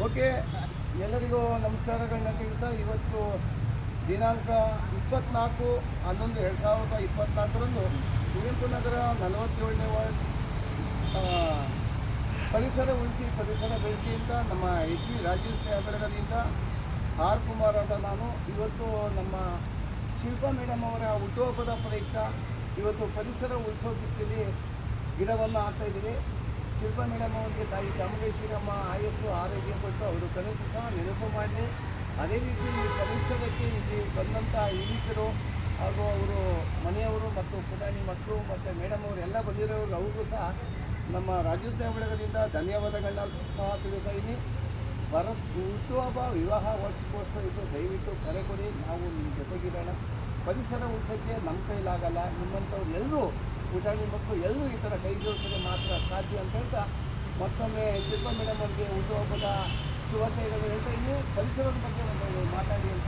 Okay, ಎಲ್ಲರಿಗೂ ನಮಸ್ಕಾರಗಳನ್ನ ತಿಳಿಸ್ತಾ ಇವತ್ತು ದಿನಾಂಕ 24/11/2024ರಂದು ಕುವೆಂಪು ನಗರ 47ನೇ ವಾರ್ಡ್ ಪರಿಸರ ಉಳಿಸಿ ಪರಿಸರ ಬೆಳೆಸಿ ಅಂತ ನಮ್ಮ ಎಚ್ ವಿ ರಾಜೀವ್ ಬೆಳಗದಿಂದ ಆರ್ ಕುಮಾರ್ ಅಂತ ನಾನು ಇವತ್ತು ನಮ್ಮ ಶಿಲ್ಪಾ ಮೇಡಮ್ ಅವರ ಹುಟ್ಟುಹಬ್ಬದ ಪ್ರಯುಕ್ತ ಇವತ್ತು ಪರಿಸರ ಉಳಿಸೋ ದೃಷ್ಟಿಯಲ್ಲಿ ಗಿಡವನ್ನು ಹಾಕ್ತಾಯಿದ್ದೀವಿ. ಶಿಲ್ಪಾ ಮೇಡಮ್ ಅವರಿಗೆ ತಾಯಿ ಚಾಮುಂಡೇಶ್ವರಮ್ಮ ಆಯಸ್ಸು ಆರೋಗ್ಯ ಕೊಟ್ಟು ಅವರು ಕನಸು ಸಹ ನೆನಸು ಮಾಡಲಿ. ಅದೇ ರೀತಿ ಈ ಪರಿಸರಕ್ಕೆ ಇಲ್ಲಿ ಬಂದಂಥ ಹಿರಿಕರು ಹಾಗೂ ಅವರು ಮನೆಯವರು ಮತ್ತು ಪುಟಾಣಿ ಮಕ್ಕಳು ಮತ್ತು ಮೇಡಮ್ ಅವರು ಎಲ್ಲ ಬಂದಿರೋರು ಅವ್ರಿಗೂ ಸಹ ನಮ್ಮ ರಾಜ್ಯೋತ್ಸವ ಬಳಗದಿಂದ ಧನ್ಯವಾದಗಳನ್ನ ಸಹ ತಿಳಿಸ್ತಾ ಇದ್ದೀನಿ. ಹುಟ್ಟುಹಬ್ಬ ವಿವಾಹ ವಾರ್ಷಿಕೋತ್ಸವ ಇದು ದಯವಿಟ್ಟು ಕರೆ ಕೊಡಿ, ನಾವು ನಿಮ್ಮ ಜೊತೆಗಿರೋಣ. ಪರಿಸರ ಉಳಿಸೋಕ್ಕೆ ನಮ್ಮ ಕೈಲಾಗಲ್ಲ, ನಿಮ್ಮಂಥವ್ರು ಎಲ್ಲರೂ ಪುಟಾಣಿ ಮಕ್ಕಳು ಎಲ್ಲರೂ ಈ ಥರ ಕೈ ಜೋಡಿಸಿದ್ರೆ ಮಾತ್ರ ಸಾಧ್ಯ ಅಂತ ಹೇಳ್ತಾ ಮತ್ತೊಮ್ಮೆ ಶಿಲ್ಪಾ ಮೇಡಮ್ ಅವರಿಗೆ ಹುಟ್ಟುಹಬ್ಬದ ಶುಭಾಶಯಗಳು ಹೇಳ್ತಾ ಇದ್ದೀನಿ. ಪರಿಸರದ ಬಗ್ಗೆ ಒಂದು ಮಾತಾಡಿ ಅಂತ